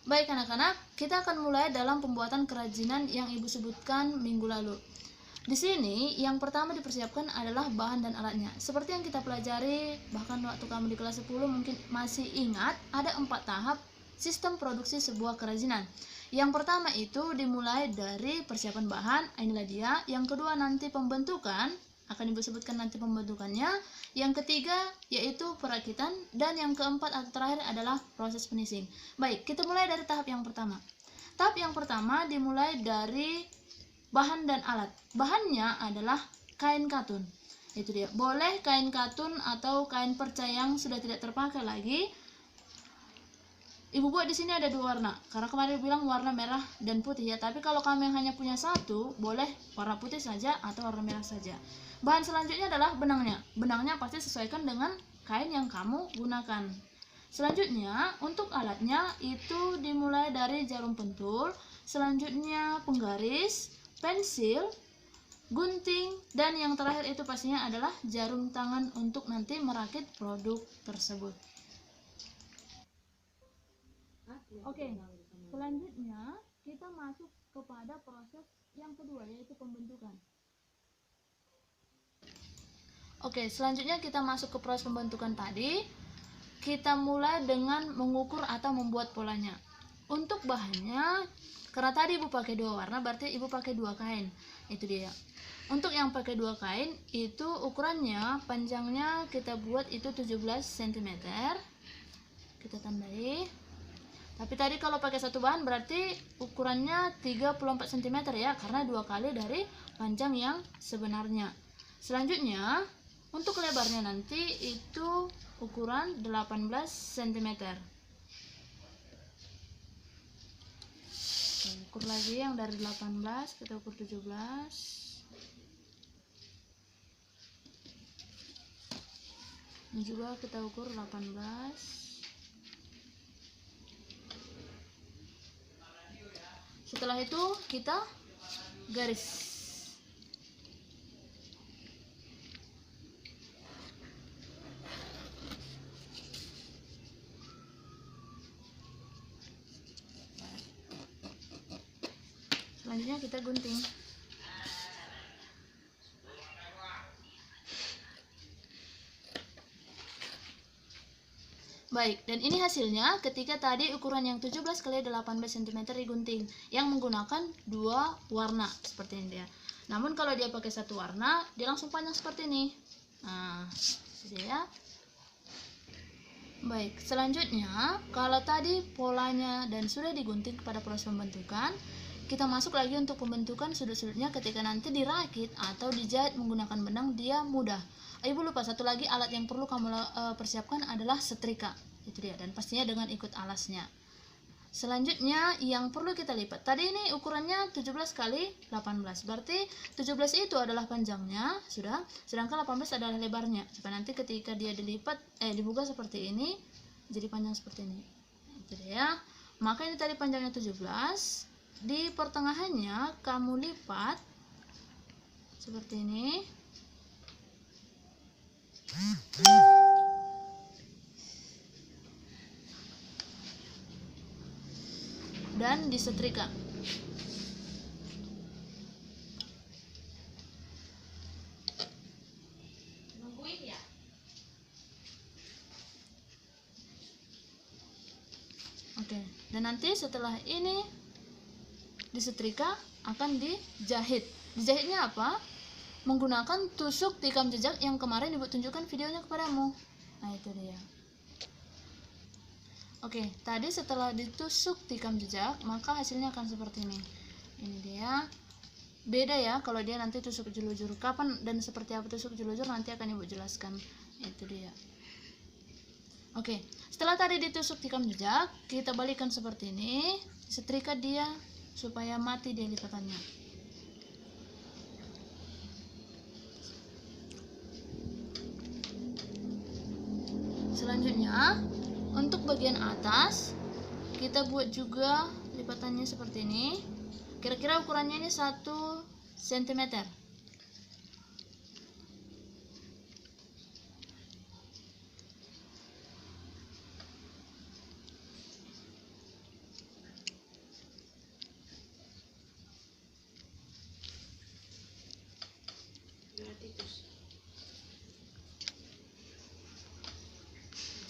Baik anak-anak, kita akan mulai dalam pembuatan kerajinan yang Ibu sebutkan minggu lalu. Di sini yang pertama dipersiapkan adalah bahan dan alatnya. Seperti yang kita pelajari, bahkan waktu kamu di kelas 10 mungkin masih ingat, ada 4 tahap sistem produksi sebuah kerajinan. Yang pertama itu dimulai dari persiapan bahan, inilah dia. Yang kedua nanti pembentukan, akan Ibu sebutkan nanti pembentukannya. Yang ketiga yaitu perakitan, dan yang keempat atau terakhir adalah proses finishing. Baik, kita mulai dari tahap yang pertama. Tahap yang pertama dimulai dari bahan dan alat. Bahannya adalah kain katun. Itu dia. Boleh kain katun atau kain perca yang sudah tidak terpakai lagi. Ibu buat di sini ada 2 warna. Karena kemarin bilang warna merah dan putih ya. Tapi kalau kamu yang hanya punya 1, boleh warna putih saja atau warna merah saja. Bahan selanjutnya adalah benangnya. Benangnya pasti sesuaikan dengan kain yang kamu gunakan. Selanjutnya untuk alatnya itu dimulai dari jarum pentul, selanjutnya penggaris, pensil, gunting, dan yang terakhir itu pastinya adalah jarum tangan untuk nanti merakit produk tersebut. Oke, selanjutnya kita masuk kepada proses yang kedua yaitu pembentukan. Oke, selanjutnya kita masuk ke proses pembentukan tadi. Kita mulai dengan mengukur atau membuat polanya. Untuk bahannya, karena tadi Ibu pakai 2 warna, berarti Ibu pakai 2 kain. Itu dia. Untuk yang pakai 2 kain, itu ukurannya, panjangnya kita buat itu 17 cm. Kita tandai. Tapi tadi kalau pakai 1 bahan berarti ukurannya 34 cm ya, karena 2 kali dari panjang yang sebenarnya. Selanjutnya, untuk lebarnya nanti itu ukuran 18 cm. Ukur lagi yang dari 18, kita ukur 17. Ini juga kita ukur 18. Setelah itu kita garis. Selanjutnya kita gunting. Baik, dan ini hasilnya ketika tadi ukuran yang 17 x 18 cm digunting yang menggunakan 2 warna seperti ini dia. Namun kalau dia pakai 1 warna, dia langsung panjang seperti ini. Nah, sudah ya. Baik, selanjutnya kalau tadi polanya dan sudah digunting kepada proses pembentukan, kita masuk lagi untuk pembentukan sudut-sudutnya. Ketika nanti dirakit atau dijahit menggunakan benang, dia mudah. Ibu lupa satu lagi alat yang perlu kamu persiapkan adalah setrika. Itu dia, dan pastinya dengan ikut alasnya. Selanjutnya yang perlu kita lipat. Tadi ini ukurannya 17 x 18. Berarti 17 itu adalah panjangnya, sudah. Sedangkan 18 adalah lebarnya. Supaya nanti ketika dia dilipat dibuka seperti ini, jadi panjang seperti ini. Itu dia. Maka ini tadi panjangnya 17. Di pertengahannya kamu lipat seperti ini. Dan disetrika. Nungguin ya. Oke, dan nanti setelah ini disetrika akan dijahit. Dijahitnya apa? Menggunakan tusuk tikam jejak yang kemarin Ibu tunjukkan videonya kepadamu. Nah, itu dia. Oke, tadi setelah ditusuk tikam jejak, maka hasilnya akan seperti ini. Ini dia. Beda ya kalau dia nanti tusuk jelujur. Kapan dan seperti apa tusuk jelujur nanti akan Ibu jelaskan. Itu dia. Oke, setelah tadi ditusuk tikam jejak, kita balikkan seperti ini. Setrika dia supaya mati dia lipatannya. Selanjutnya, untuk bagian atas kita buat juga lipatannya seperti ini. Kira-kira ukurannya ini 1 cm.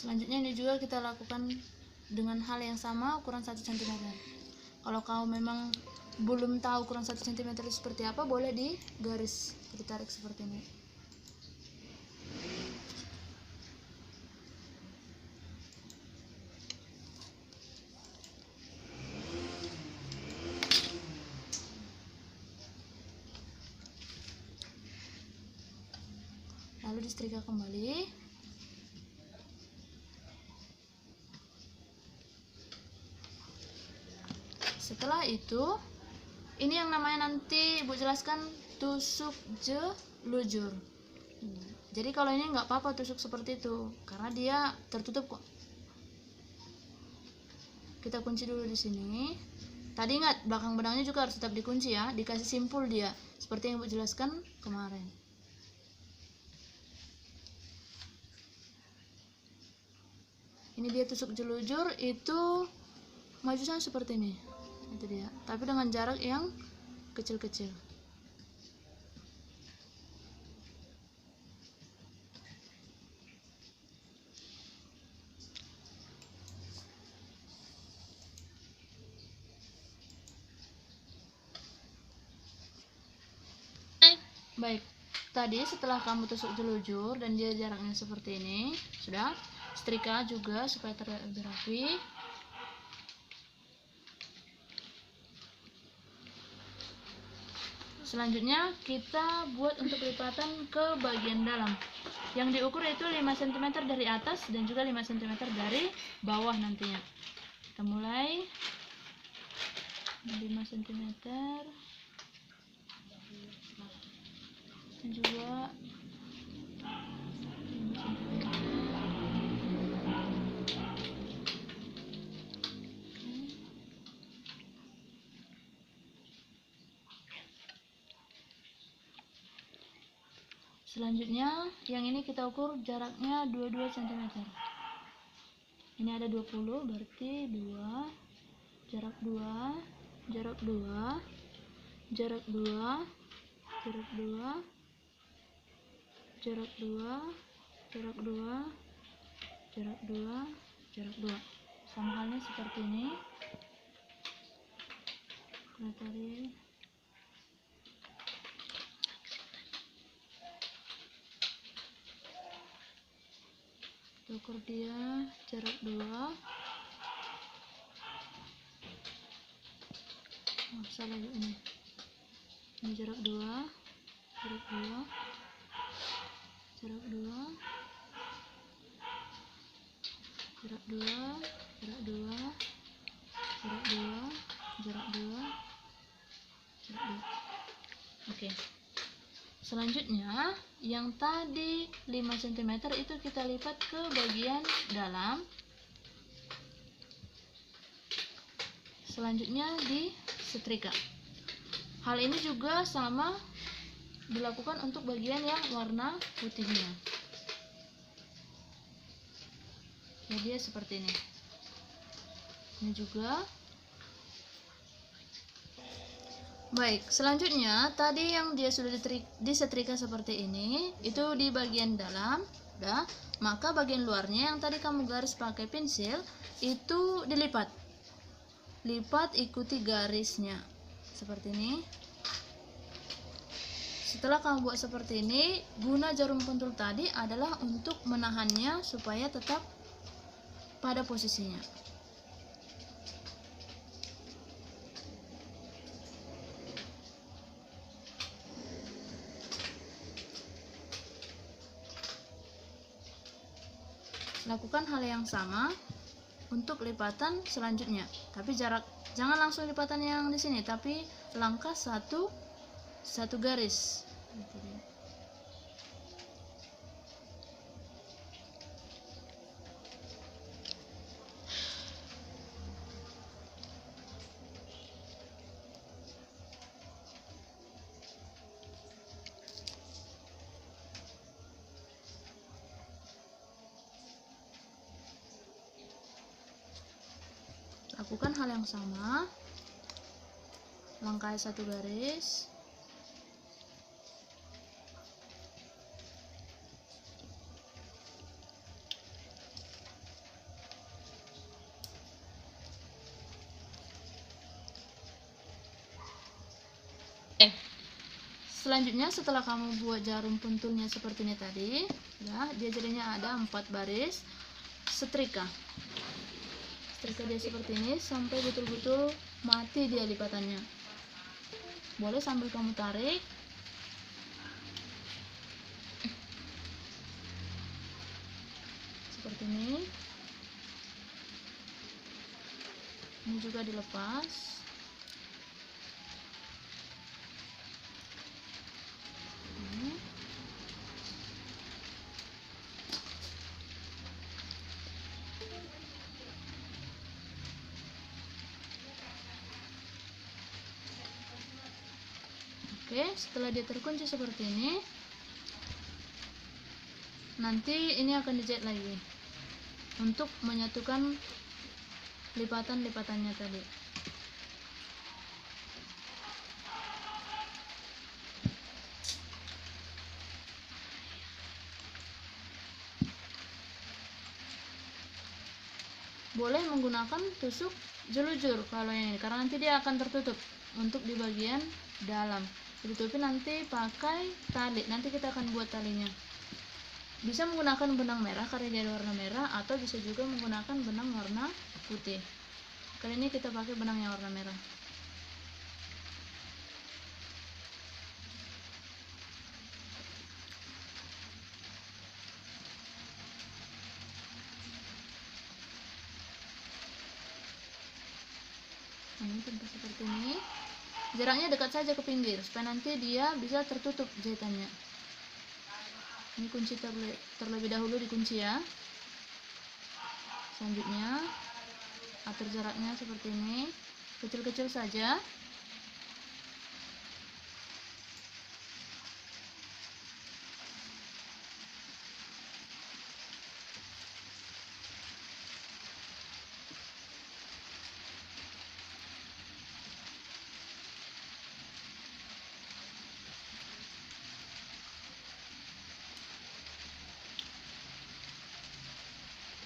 Selanjutnya ini juga kita lakukan dengan hal yang sama, ukuran 1 cm. Kalau kau memang belum tahu ukuran 1 cm itu seperti apa, boleh di garis ditarik seperti ini. Lalu disetrika kembali. Setelah itu, ini yang namanya nanti Ibu jelaskan tusuk jelujur. Jadi kalau ini nggak apa-apa tusuk seperti itu, karena dia tertutup kok. Kita kunci dulu di sini. Tadi ingat, belakang benangnya juga harus tetap dikunci ya, dikasih simpul dia, seperti yang Ibu jelaskan kemarin. Ini dia tusuk jelujur, itu majusan seperti ini. Itu dia, tapi dengan jarak yang kecil-kecil. Baik, tadi setelah kamu tusuk jelujur dan dia jaraknya seperti ini, sudah setrika juga supaya terlihat lebih rapi. Selanjutnya kita buat untuk lipatan ke bagian dalam. Yang diukur itu 5 cm dari atas dan juga 5 cm dari bawah nantinya. Kita mulai 5 cm dan juga 5 cm. Selanjutnya yang ini kita ukur jaraknya 22 cm. Ini ada 20, berarti 2, jarak 2, jarak 2, jarak 2, jarak 2, jarak 2, jarak 2, jarak 2, jarak 2. Sama halnya seperti ini. Kita tarik. Ukur dia jarak 2. Salah ini. Ini jarak 2, jarak 2, jarak 2, jarak 2, jarak 2, jarak 2, jarak 2, jarak 2. Oke. Selanjutnya, yang tadi 5 cm itu kita lipat ke bagian dalam. Selanjutnya disetrika. Hal ini juga sama dilakukan untuk bagian yang warna putihnya. Ya, dia seperti ini. Ini juga. Baik, selanjutnya tadi yang dia sudah disetrika seperti ini, itu di bagian dalam, udah. Maka bagian luarnya yang tadi kamu garis pakai pensil itu dilipat. Lipat ikuti garisnya. Seperti ini. Setelah kamu buat seperti ini, guna jarum pentul tadi adalah untuk menahannya supaya tetap pada posisinya. Lakukan hal yang sama untuk lipatan selanjutnya, tapi jangan langsung lipatan yang di sini, tapi langkah satu garis. Lakukan hal yang sama, langkah satu garis. Selanjutnya setelah kamu buat jarum pentulnya seperti ini tadi, ya, dia jadinya ada 4 baris. Setrika dia seperti ini sampai betul-betul mati dia lipatannya. Boleh sambil kamu tarik. Seperti ini. Ini juga dilepas. Oke, setelah dia terkunci seperti ini, nanti ini akan dijahit lagi untuk menyatukan lipatan-lipatannya tadi. Boleh menggunakan tusuk jelujur kalau yang ini, karena nanti dia akan tertutup untuk di bagian dalam. Ditutupi nanti pakai tali. Nanti kita akan buat talinya. Bisa menggunakan benang merah karena dia ada warna merah, atau bisa juga menggunakan benang warna putih. Kali ini kita pakai benang yang warna merah. Ini bentuk seperti ini. Jaraknya dekat saja ke pinggir supaya nanti dia bisa tertutup jahitannya. Ini kunci terlebih dahulu dikunci ya. Selanjutnya atur jaraknya seperti ini, kecil-kecil saja.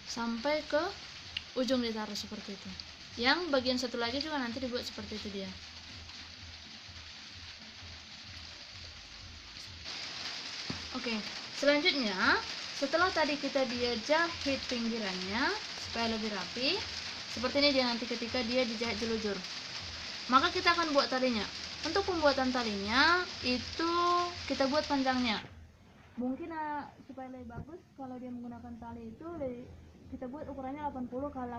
Sampai ke ujung ditaruh seperti itu. Yang bagian satu lagi juga nanti dibuat seperti itu dia. Oke, selanjutnya setelah tadi dia jahit pinggirannya supaya lebih rapi, seperti ini dia nanti ketika dia dijahit jelujur. Maka kita akan buat talinya. Untuk pembuatan talinya itu kita buat panjangnya. Mungkin supaya lebih bagus kalau dia menggunakan tali itu kita buat ukurannya 80 kali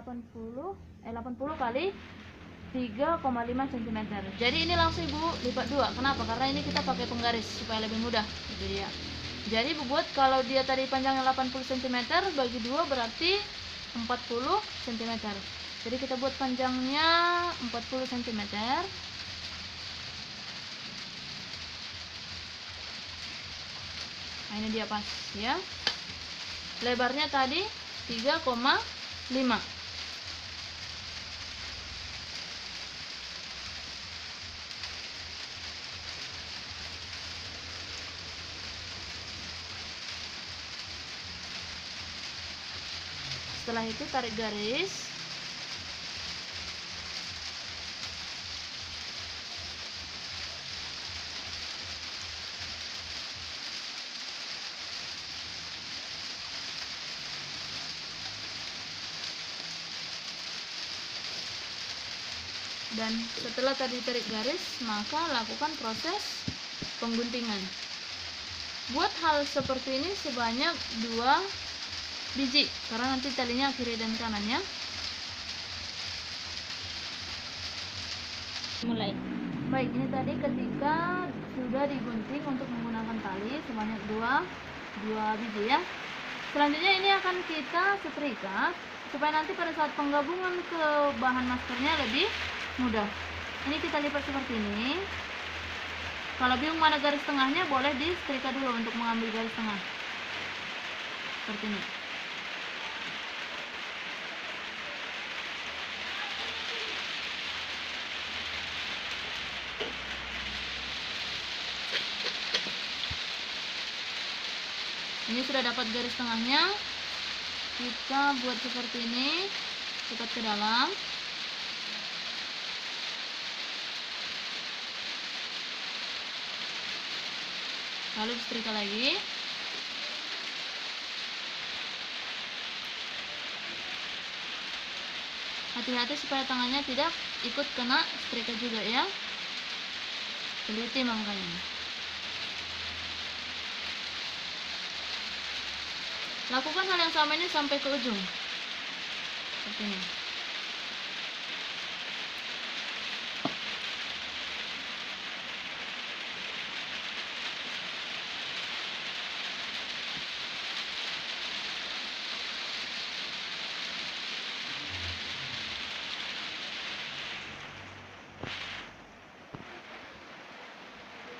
3,5 cm. Jadi ini langsung Ibu lipat 2. Kenapa? Karena ini kita pakai penggaris supaya lebih mudah. Itu dia. Jadi Ibu buat kalau dia tadi panjangnya 80 cm bagi 2 berarti 40 cm. Jadi kita buat panjangnya 40 cm. Nah, ini dia pas ya. Lebarnya tadi 3,5. Setelah itu tarik garis. Dan setelah tadi tarik garis, maka lakukan proses pengguntingan. Buat hal seperti ini sebanyak 2 biji, karena nanti talinya kiri dan kanannya. Mulai. Baik, ini tadi ketika sudah digunting untuk menggunakan tali sebanyak 2 biji ya. Selanjutnya ini akan kita setrika supaya nanti pada saat penggabungan ke bahan maskernya lebih mudah. Ini kita lipat seperti ini. Kalau bingung mana garis tengahnya, boleh disetrika dulu untuk mengambil garis tengah. Seperti ini. Ini sudah dapat garis tengahnya. Kita buat seperti ini, lipat ke dalam. lalu disetrika lagi. Hati-hati supaya tangannya tidak ikut kena setrika juga ya, teliti makanya. Lakukan hal yang sama ini sampai ke ujung seperti ini.